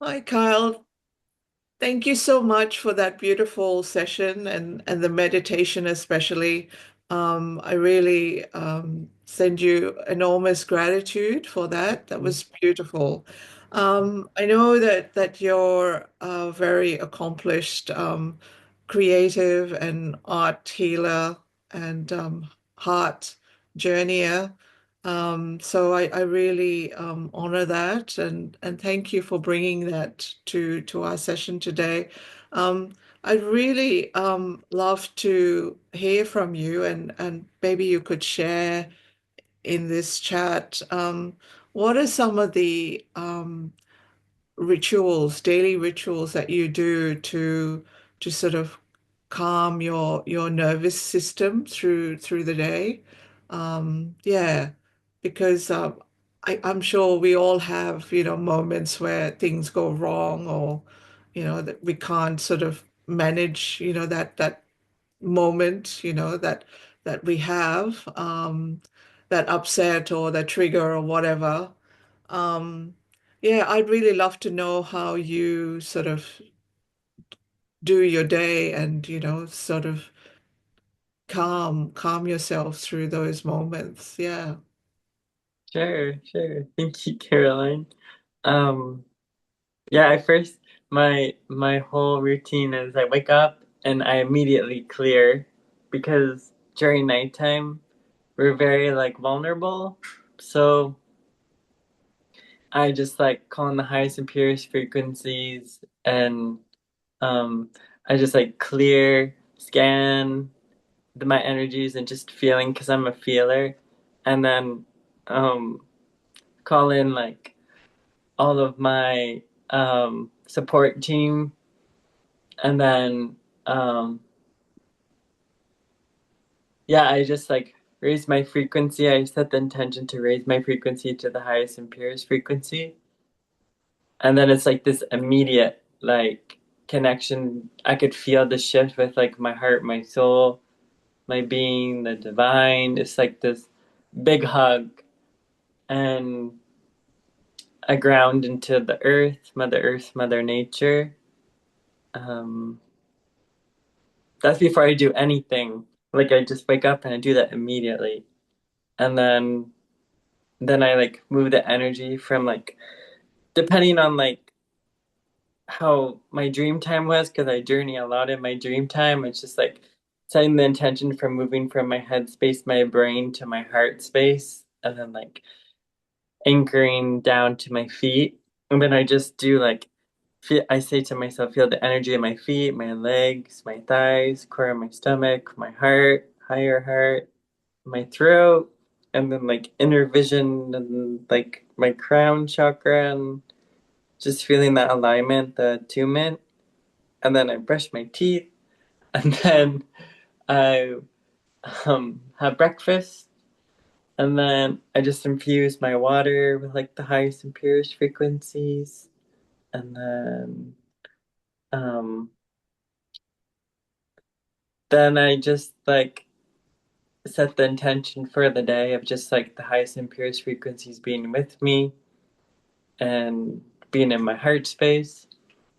Hi, Kyle. Thank you so much for that beautiful session and the meditation especially. I really send you enormous gratitude for that. That was beautiful. I know that you're a very accomplished creative and art healer and heart journeyer. So I really honor that and thank you for bringing that to our session today. Um, I'd really love to hear from you and maybe you could share in this chat what are some of the rituals, daily rituals that you do to sort of calm your nervous system through the day. Yeah, because I'm sure we all have, moments where things go wrong or, that we can't sort of manage, that moment, that we have, that upset or that trigger or whatever. Um, yeah, I'd really love to know how you sort of do your day and, sort of calm yourself through those moments. Yeah. Sure, sure. Thank you, Caroline. Um, yeah, I first my whole routine is I wake up and I immediately clear because during nighttime we're very like vulnerable. So I just like call in the highest and purest frequencies and um I just like clear, scan my energies and just feeling because I'm a feeler and then um call in like all of my support team and then um, yeah, I just like raise my frequency. I set the intention to raise my frequency to the highest and purest frequency, and then it's like this immediate like connection. I could feel the shift with like my heart, my soul, my being, the divine. It's like this big hug, and I ground into the earth, mother nature. Um, That's before I do anything. Like I just wake up and I do that immediately. And then I like move the energy from like depending on like how my dream time was, because I journey a lot in my dream time. It's just like setting the intention for moving from my head space, my brain to my heart space, and then like anchoring down to my feet. And then I just do like I say to myself, feel the energy in my feet, my legs, my thighs, core of my stomach, my heart, higher heart, my throat, and then like inner vision and like my crown chakra and just feeling that alignment, the attunement. And then I brush my teeth and then I have breakfast. And then I just infuse my water with like the highest and purest frequencies. And um, then I just like set the intention for the day of just like the highest and purest frequencies being with me and being in my heart space.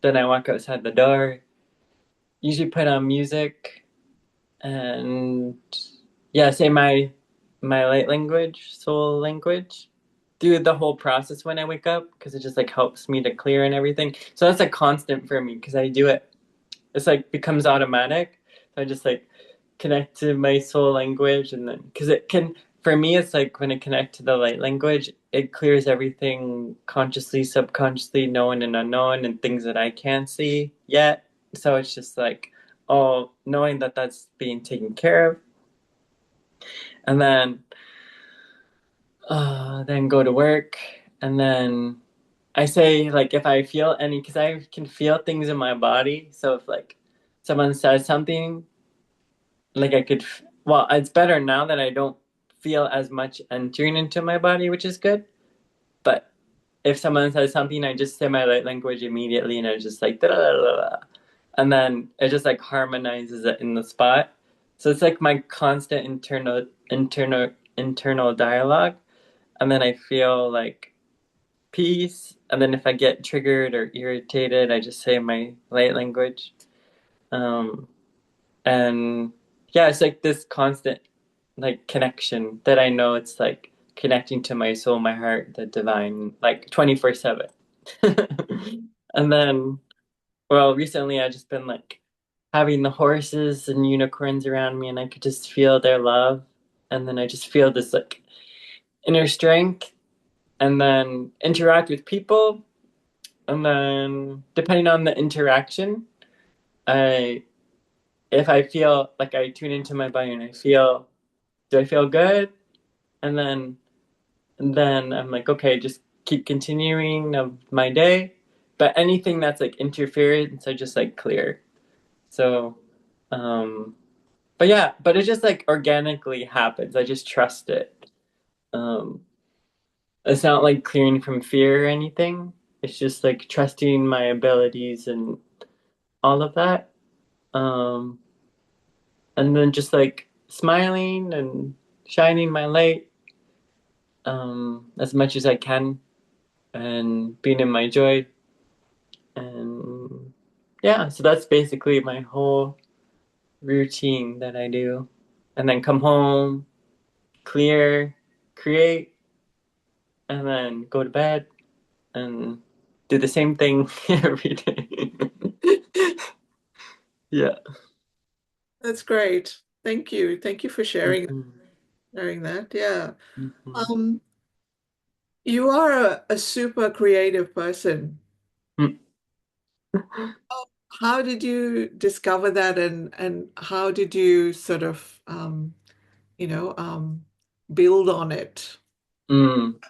Then I walk outside the door, usually put on music and yeah, say my light language, soul language through the whole process when I wake up because it just like helps me to clear and everything. So that's a constant for me because I do it. It's like becomes automatic. So I just like connect to my soul language and then because it can for me it's like when I connect to the light language it clears everything consciously subconsciously known and unknown and things that I can't see yet, so it's just like oh knowing that that's being taken care of and then go to work and then I say like if I feel any because I can feel things in my body, so if like someone says something like I could well it's better now that I don't feel as much entering into my body, which is good, but if someone says something I just say my light language immediately and I just like da, da, da, da, and then it just like harmonizes it in the spot, so it's like my constant internal dialogue, and then I feel like peace. And then if I get triggered or irritated, I just say my light language. Um, and yeah, it's like this constant like connection that I know it's like connecting to my soul, my heart, the divine, like 24/7. And then, well, recently I just been like having the horses and unicorns around me, and I could just feel their love. And then I just feel this like inner strength, and then interact with people. And then, depending on the interaction, I if I feel like I tune into my body and I feel, do I feel good? And then I'm like, okay, just keep continuing of my day. But anything that's like interference, I just like clear. So, um, but yeah, but it just like organically happens. I just trust it. Um, it's not like clearing from fear or anything. It's just like trusting my abilities and all of that. Um, and then just like smiling and shining my light as much as I can and being in my joy. And yeah, so that's basically my whole routine that I do. And then come home, clear, create, and then go to bed and do the same thing every day. Yeah. That's great. Thank you. Thank you for Mhm. sharing that. Yeah. Mhm. Um, you are a super creative person. Mm. How did you discover that and how did you sort of you know, build on it? Mm.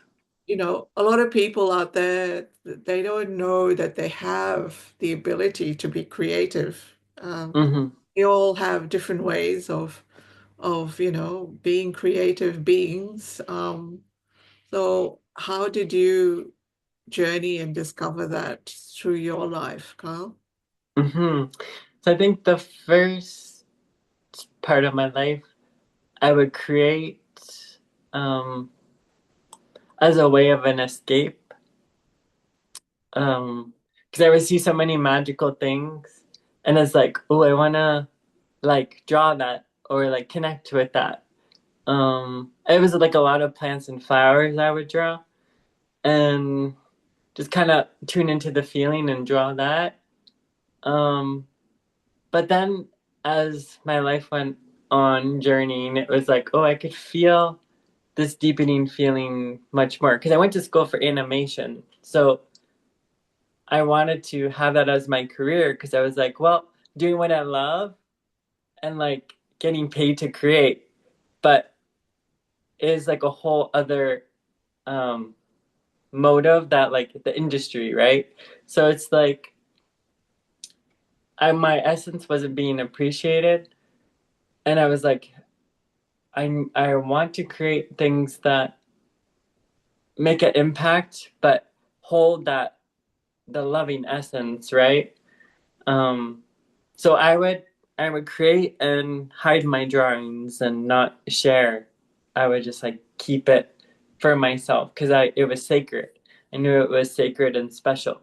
You know, a lot of people out there, they don't know that they have the ability to be creative. Mhm. We all have different ways of, you know, being creative beings. So how did you journey and discover that through your life, Carl? Mhm. So I think the first part of my life, I would create um, as a way of an escape. Because I would see so many magical things, and it's like, oh, I wanna like draw that or like connect with that. It was like a lot of plants and flowers I would draw, and just kind of tune into the feeling and draw that. Um, but then as my life went on journeying, it was like, oh, I could feel this deepening feeling much more because I went to school for animation. So I wanted to have that as my career because I was like, well, doing what I love and like getting paid to create, but is like a whole other um, motive that like the industry, right? So it's like my essence wasn't being appreciated, and I was like, I want to create things that make an impact, but hold that the loving essence, right? Um, so I would create and hide my drawings and not share. I would just like keep it for myself because I it was sacred. I knew it was sacred and special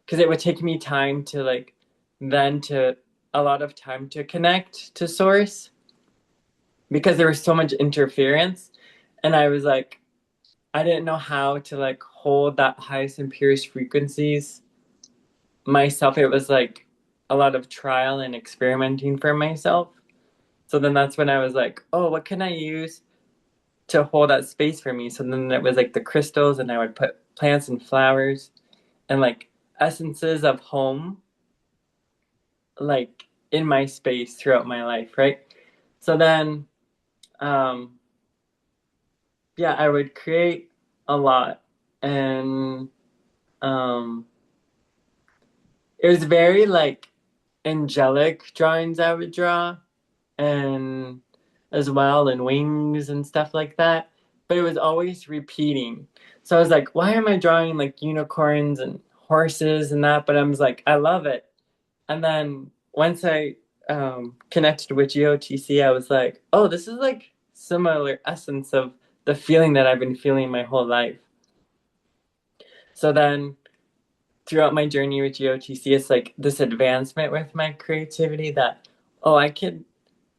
because it would take me time to like then to a lot of time to connect to source because there was so much interference, and I was like I didn't know how to like hold that highest and purest frequencies myself. It was like a lot of trial and experimenting for myself. So then that's when I was like, oh, what can I use to hold that space for me? So then it was like the crystals, and I would put plants and flowers and like essences of home, like in my space throughout my life, right? So then, um, yeah, I would create a lot, and um, it was very like angelic drawings I would draw, and as well, and wings and stuff like that. But it was always repeating. So I was like, why am I drawing like unicorns and horses and that? But I was like, I love it. And then once I connected with GOTC, I was like, oh, this is like similar essence of the feeling that I've been feeling my whole life. So then throughout my journey with GOTC, it's like this advancement with my creativity that, oh, I could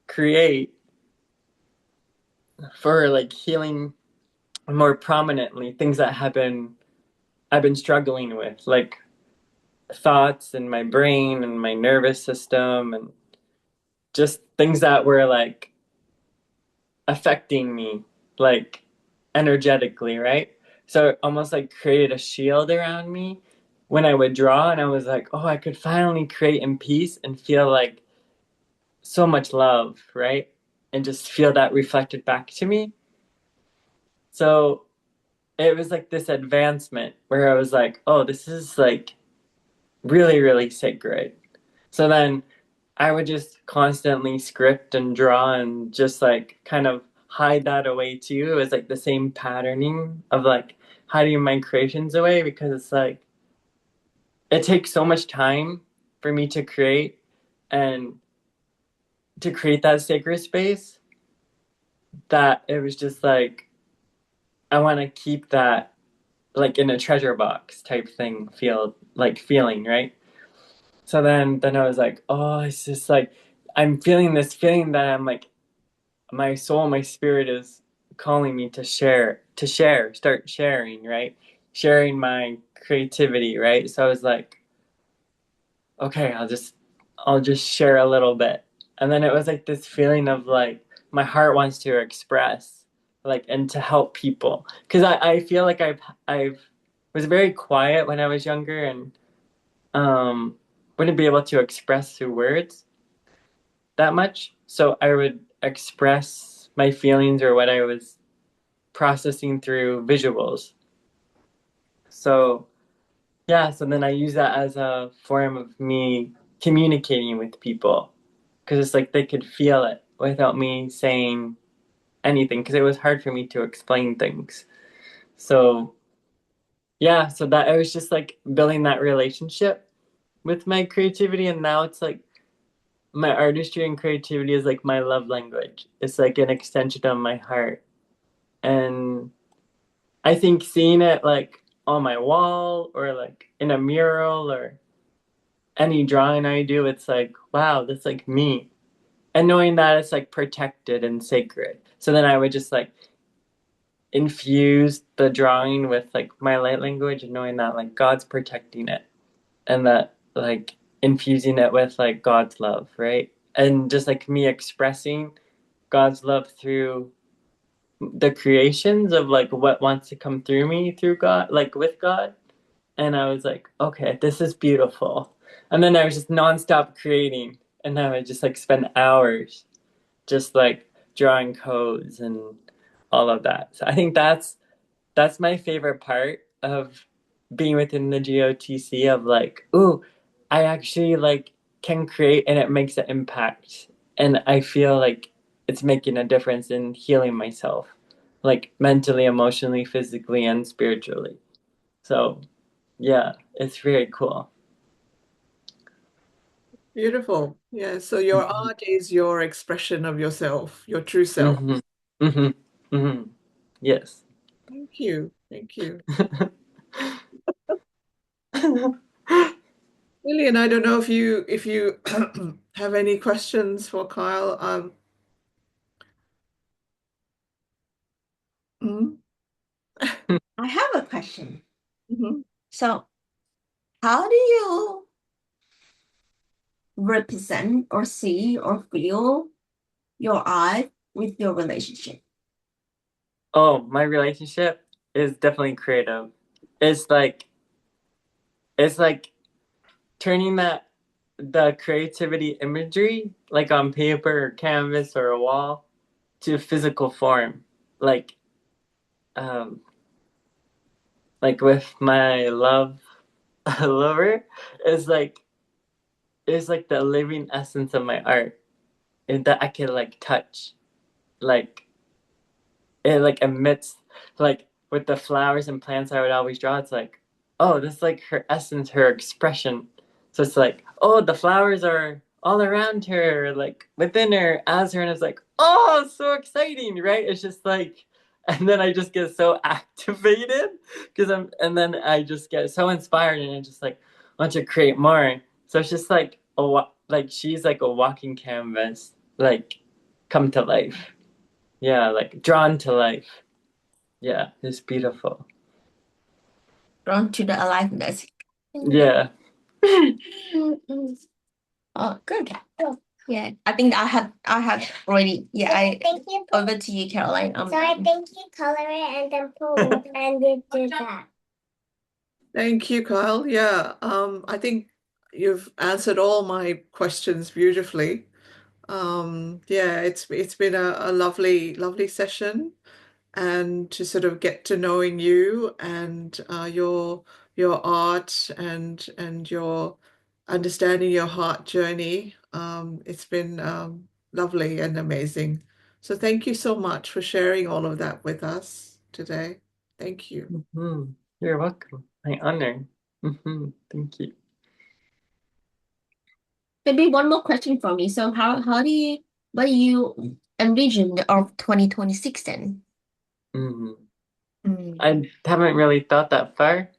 create for like healing more prominently things that I've been struggling with, like thoughts in my brain and my nervous system and just things that were like affecting me like energetically, right? So it almost like created a shield around me when I would draw, and I was like, oh, I could finally create in peace and feel like so much love, right? And just feel that reflected back to me. So it was like this advancement where I was like, oh, this is like really, really sacred. So then I would just constantly script and draw and just like kind of hide that away too. It was like the same patterning of like hiding my creations away because it's like it takes so much time for me to create and to create that sacred space that it was just like I want to keep that like in a treasure box type thing feel like feeling, right? So then I was like, oh, it's just like I'm feeling this feeling that I'm like my soul, my spirit is calling me to share, start sharing, right? Sharing my creativity, right? So I was like, okay, I'll just share a little bit. And then it was like this feeling of like my heart wants to express, like, and to help people. Because I feel like I've was very quiet when I was younger and wouldn't be able to express through words that much. So I would express my feelings or what I was processing through visuals. So yeah, so then I use that as a form of me communicating with people because it's like they could feel it without me saying anything because it was hard for me to explain things. So yeah, so that I was just like building that relationship with my creativity, and now it's like my artistry and creativity is like my love language. It's like an extension of my heart. And I think seeing it like on my wall or like in a mural or any drawing I do, it's like, wow, that's like me. And knowing that it's like protected and sacred. So then I would just like infuse the drawing with like my light language and knowing that like God's protecting it and that like infusing it with like God's love, right? And just like me expressing God's love through the creations of like what wants to come through me through God, like with God. And I was like, okay, this is beautiful. And then I was just nonstop creating, and I would just like spend hours just like drawing codes and all of that. So I think that's my favorite part of being within the GOTC of like, ooh, I actually like can create and it makes an impact. And I feel like it's making a difference in healing myself, like mentally, emotionally, physically, and spiritually. So yeah, it's very cool. Beautiful. Yeah. So your Mm-hmm. art is your expression of yourself, your true self. Mm-hmm. Mm-hmm. Mm-hmm. Yes. Thank you. Thank you. Lillian, I don't know if you have any questions for Kyle. Mhm, I have a question. mhm. So, how do you represent or see or feel your art with your relationship? Oh, my relationship is definitely creative. It's like it's like turning that the creativity imagery like on paper or canvas or a wall to physical form. Like um like with my love lover is like the living essence of my art and that I can like touch. Like it like emits like with the flowers and plants I would always draw, it's like, oh, that's like her essence, her expression. So it's like, oh, the flowers are all around her, like within her, as her, and it's like, oh, so exciting, right? It's just like and then I just get so activated and then I just get so inspired, and I just like want to create more. So it's just like like she's like a walking canvas, like come to life. Yeah, like drawn to life. Yeah, it's beautiful. Drawn to the aliveness. Yeah. Oh, good. Oh, yeah, I think I have already. Yeah, thank you. Over to you, Caroline. So I think you color it and then pull and you do that. Thank you, Kyle. Yeah, I think you've answered all my questions beautifully. Yeah, it's been a lovely, lovely session, and to sort of get to knowing you and your art and your understanding your heart journey. It's been lovely and amazing. So thank you so much for sharing all of that with us today. Thank you. You're welcome. My honor. Thank you. Maybe one more question for me. So what do you envision of 2026 then? Mhm. Mm. I haven't really thought that far,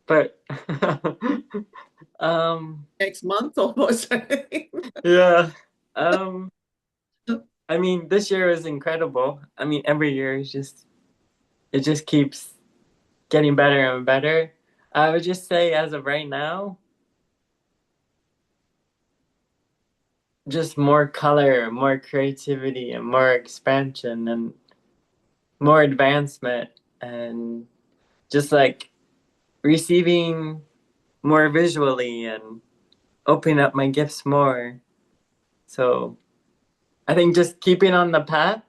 but um, Next month almost. yeah. Um, I mean, this year was incredible. I mean, every year is just it just keeps getting better and better. I would just say, as of right now, just more color, more creativity, and more expansion, and more advancement, and just like receiving more visually and opening up my gifts more. So I think just keeping on the path,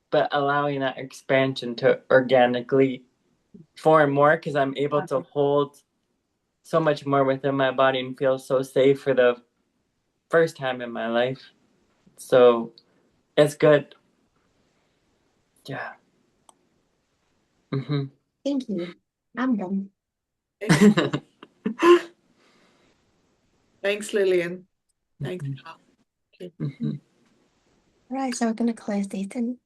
but allowing that expansion to organically form more, because I'm able to hold so much more within my body and feel so safe for the first time in my life. So it's good. Yeah. Mm-hmm. Thank you. I'm done. Thanks, Lillian. Thanks, Carl. Okay. Mm-hmm. All right, so we're gonna close this and